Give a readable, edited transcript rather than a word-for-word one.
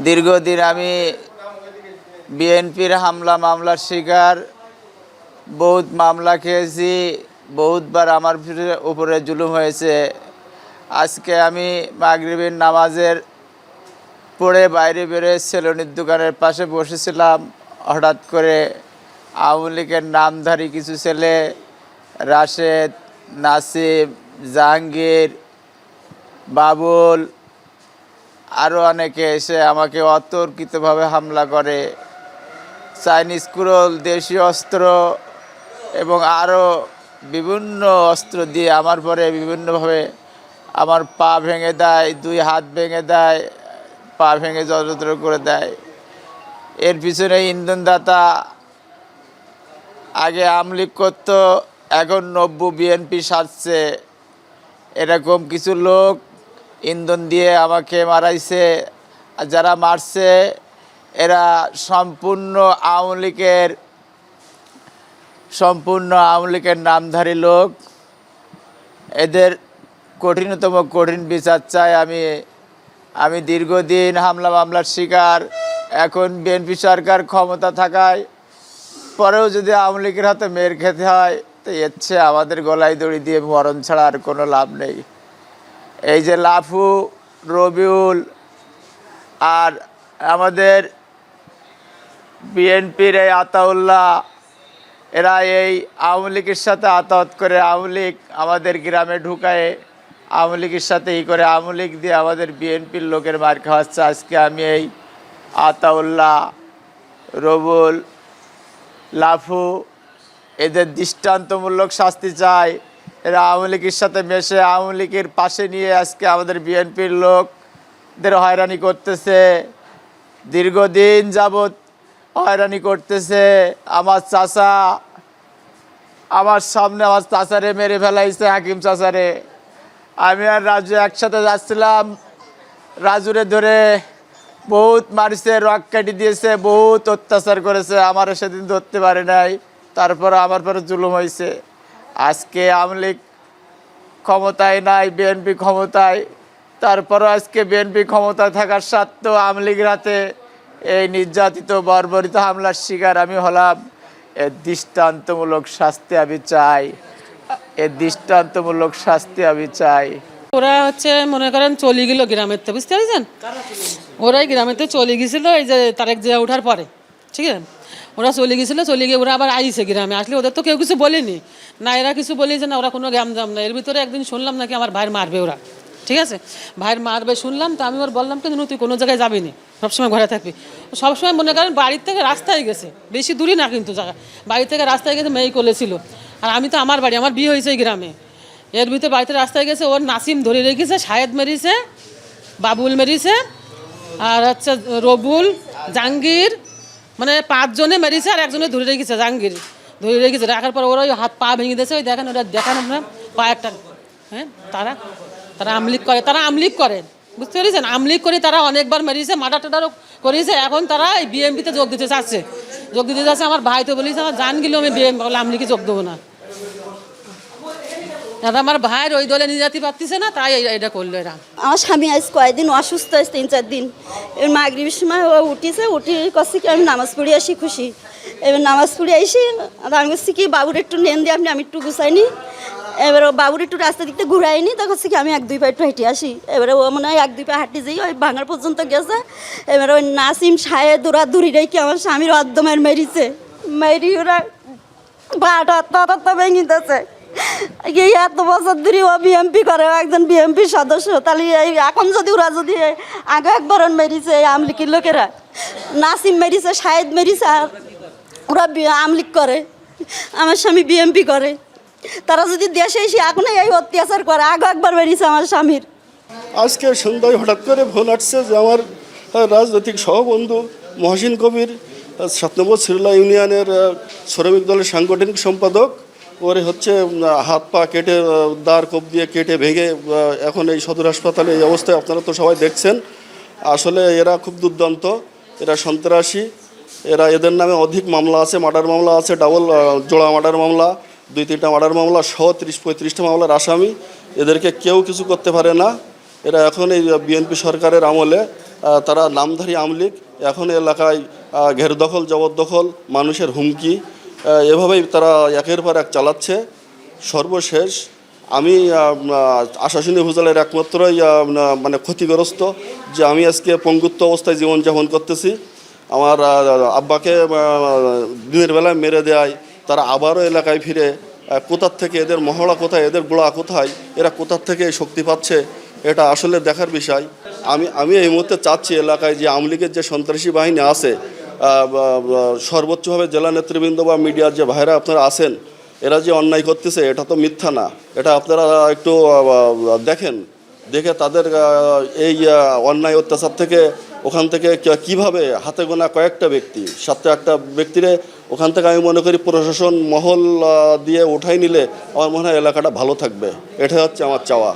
দীর্ঘদিন আমি বিএনপির হামলা মামলার শিকার, বহুত মামলা খেয়েছি, বহুতবার আমার উপরে জুলুম হয়েছে। আজকে আমি মাগরিবের নামাজের পড়ে বাইরে বেরোয় সেলুনের দোকানের পাশে বসেছিলাম। হঠাৎ করে আওয়ামী লীগের নামধারী কিছু ছেলে, রাশেদ, নাসিম, জাহাঙ্গীর, বাবুল, আরও অনেকে এসে আমাকে অতর্কিতভাবে হামলা করে। চাইনিজ কুড়োল, দেশীয় অস্ত্র এবং আরও বিভিন্ন অস্ত্র দিয়ে আমার পরে বিভিন্নভাবে আমার পা ভেঙে দেয়, 2 হাত ভেঙে দেয়, পা ভেঙে যত্র করে দেয়। এর পিছনে ইন্ধনদাতা আগে আওয়ামী লীগ করত, এখন নব্য বিএনপি সাজছে। এরকম কিছু লোক ইন্ধন দিয়ে আমাকে মারাইছে। আর যারা মারছে এরা সম্পূর্ণ আওয়ামী লীগের নামধারী লোক। এদের কঠিনতম কঠিন বিচার চাই। আমি দীর্ঘদিন হামলা মামলার শিকার। এখন বিএনপি সরকার ক্ষমতা থাকায় পরেও যদি আওয়ামী লীগের হাতে মেয়ের খেতে হয়, তো এর চেয়ে আমাদের গলায় দড়ি দিয়ে মরণ ছাড়া আর কোনো লাভ নেই। এই যে লাফু, রবিউল আর আমাদের বিএনপির এই আতাউল্লাহ, এরা এই আওয়ামী লীগের সাথে আতাত করে আওয়ামী লীগ আমাদের গ্রামে ঢুকায়, আওয়ামী লীগের সাথে করে আওয়ামী লীগ দিয়ে আমাদের বিএনপির লোকের মার খাওয়াচ্ছে। আজকে আমি এই আতাউল্লাহ, রবুল, লাফু এদের দৃষ্টান্তমূলক শাস্তি চাই। এরা আওয়ামী লীগের সাথে মেশে আওয়ামী লীগের পাশে নিয়ে আজকে আমাদের বিএনপির লোকদের হয়রানি করতেছে, দীর্ঘদিন যাবৎ হয়রানি করতেছে। আমার চাচা, আমার সামনে আমার চাচারে মেরে ফেলাইছে, হাকিম চাচারে। আমি আর রাজু একসাথে যাচ্ছিলাম, রাজুরে ধরে বহুত মারিছে, রক কাটি দিয়েছে, বহুত অত্যাচার করেছে। আমার সেদিন ধরতে পারে নাই, তারপর আমার পরে জুলুম হয়েছে। আজকে আওয়ামী লীগ ক্ষমতায় নাই, বিএনপি ক্ষমতায়, তারপরও আজকে বিএনপি ক্ষমতায় থাকার সত্ত্বেও আওয়ামী লীগের হাতে এই নির্যাতিত বর্বরিত হামলার শিকার আমি হলাম। এর দৃষ্টান্তমূলক শাস্তি আমি চাই, ওরা মনে করেন চলে গেল গ্রামের তো, বুঝতে পারছেন? ওরাই গ্রামের তো চলে গেছিলো এই যে তারেক জিয়া ওঠার পরে, ঠিক আছে? ওরা চলে গেছিলো, চলে গিয়ে ওরা আবার আইছে গ্রামে। আসলে ওদের তো কেউ কিছু বলেনি না, এরা কিছু বলেছে না, ওরা কোনো গ্রাম জাম না। এর ভিতরে একদিন শুনলাম নাকি আমার ভাইয়ের মারবে ওরা, ঠিক আছে? ভাইয়ের মারবে শুনলাম, তো আমি ওর বললাম কিন্তু তুই কোনো জায়গায় যাবি না, সবসময় ঘরে থাকবি। সবসময় মনে করেন বাড়ির থেকে রাস্তায় গেছে, বেশি দূরই না কিন্তু জায়গা, বাড়ি থেকে রাস্তায় গেছে মেয়ে করেছিল। আর আমি তো আমার বাড়ি, আমার বিয়ে হয়েছে এই গ্রামে। এর ভিতরে বাড়িতে রাস্তায় গেছে, ওর নাসিম ধরে রেখেছে, শাহেদ মেরিছে, বাবুল মেরিছে, আর রবুল, জাহাঙ্গীর, মানে 5 জনে মেরিছে, আর একজনে ধরে রেখেছে, জাহাঙ্গীর ধরে রেখেছে। রাখার পর ওরা ওই হাত পা ভেঙে দিয়েছে। ওই দেখেন, ওরা দেখান আপনার পা একটা, হ্যাঁ? তারা আমলিগ করে, বুঝতে পেরেছেন? আমলিগ করে তারা অনেকবার মেরিয়েছে, মার্ডার টাডারও করেছে। এখন তারা এই বিএমপিতে যোগ দিতে চাচ্ছে। আমার ভাই তো বলেছে আমার জান গেলেও আমি আমলিগে যোগ দেবো না। আমার ভাইয়ের ওই দলে নিয়ে যেতে পারতেছে না, তাই এটা করলো এরা। আমার স্বামী আজ কয়েকদিন অসুস্থ আছে, 3-4 দিন। এবার মাগরিবের সময় ও উঠে করছে কি আমি নামাজ পড়ে আসি, খুশি। এবার নামাজ পড়ে আসি, আমি বলছি কি বাবুর একটু নেন দিয়ে আমি একটু গুছাইনি। এবার ও বাবুর একটু রাস্তা দিকতে ঘুরাইনি, তখন কি আমি 1-2 পা একটু হেঁটে আসি। এবারে ও মনে হয় 1-2 পা হাঁটি যাই ওই ভাঙার পর্যন্ত গেছে। এবার ওই নাসিম শাহেদ ওরা দূরে রেখে আমার স্বামীর অর্ধমের মেরিছে, মেরি ওরা বাটা ভেঙে এই এত বছর ধরে ও বিএমপি করে, একজন বিএমপি সদস্য। তাহলে এখন যদি ওরা যদি আগে একবার মেরিছে আওয়ামী লীগের লোকেরা, নাসিম মেরিছে, শাহেদ মেরিছে, আর ওরা আওয়ামী লীগ করে, আমার স্বামী বিএমপি করে। তারা যদি দেশে এসে এখন এই অত্যাচার করে, আগে একবার মেরিছে আমার স্বামীর। আজকে সন্ধ্যায় হঠাৎ করে ফোন আসছে যে আমার রাজনৈতিক সহবন্ধু মহসিন কবির 7 নম্বর সিরলা ইউনিয়নের শ্রমিক দলের সাংগঠনিক সম্পাদক, ওর হাত পা কেটে দাঁড় কোপ দিয়ে কেটে ভেঙে এখন এই সদর হাসপাতালে এই অবস্থায়। আপনারা তো সবাই দেখছেন। আসলে এরা খুব দুর্দান্ত, এরা সন্ত্রাসী। এদের নামে অধিক মামলা আছে, মার্ডার মামলা আছে, ডাবল জোড়া মার্ডার মামলা, 2-3টা মার্ডার মামলা সহ 30-35টা মামলার আসামি। এদেরকে কেউ কিছু করতে পারে না। এরা এখন এই বিএনপি সরকারের আমলে তারা নামধারী আওয়ামী লীগ। এখন এলাকায় ঘেরদখল, জবরদখল, মানুষের হুমকি, এভাবেই তারা একের পর এক চালাচ্ছে। সর্বশেষ আমি আশাশুনি উপজেলার একমাত্রই মানে ক্ষতিগ্রস্ত, যে আমি আজকে পঙ্গুত্ব অবস্থায় জীবনযাপন করতেছি। আমার আব্বাকে দিনের বেলায় মেরে দেয়, তারা আবারও এলাকায় ফিরে কোথার থেকে, এদের মহড়া কোথায়, এদের গোড়া কোথায়, এরা কোথার থেকে শক্তি পাচ্ছে, এটা আসলে দেখার বিষয়। আমি এই মুহূর্তে চাচ্ছি এলাকায় যে আওয়ামী লীগের যে সন্ত্রাসী বাহিনী আছে, সর্বোচ্চভাবে জেলা নেতৃবৃন্দ বা মিডিয়ার যে ভাইরা আপনারা আছেন, এরা যে অন্যায় করতেছে এটা তো মিথ্যা না, এটা আপনারা একটু দেখেন, দেখে তাদের এই অন্যায় অত্যাচার থেকে, ওখান থেকে কিভাবে হাতে গোনা কয়েকটা ব্যক্তি, 7-8টা ব্যক্তিরে ওখান থেকে আমি মনে করি প্রশাসন মহল দিয়ে উঠাই নিলে আমার মনে হয় এলাকাটা ভালো থাকবে। এটাই হচ্ছে আমার চাওয়া।